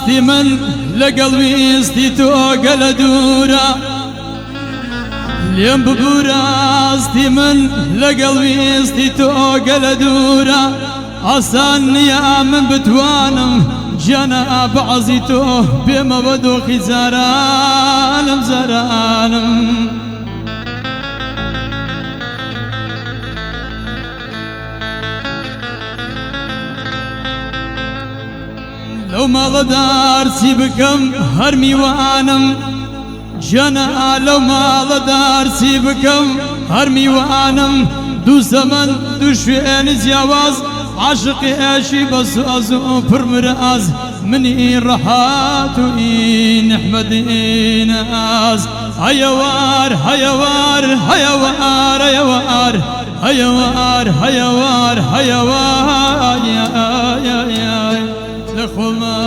راستی من لەگەڵ ویستی تۆ گەلە دوورە لێم ببوو راستی من لەگەڵ ویستی تۆ گەلە دوورە ئاسان نییە من بتوانم جانا بەعەزی تۆ بێمەوە دۆخی زارانم زارانم لەو ماڵەدار چی بکەم هەر میوانم جانا لەو ماڵەدار چی بکەم هەر میوانم دوو زەمەن دوو شوێنی جیاواز عاشقی ئێشی بە سوز و پڕمراز منی ڕەحات و ئین ئەحمەدی ناز هەیەوار هەیەوار هەیەوار هەیەوار هەیەوار هەیەوار هەیەوار لە خۆڵما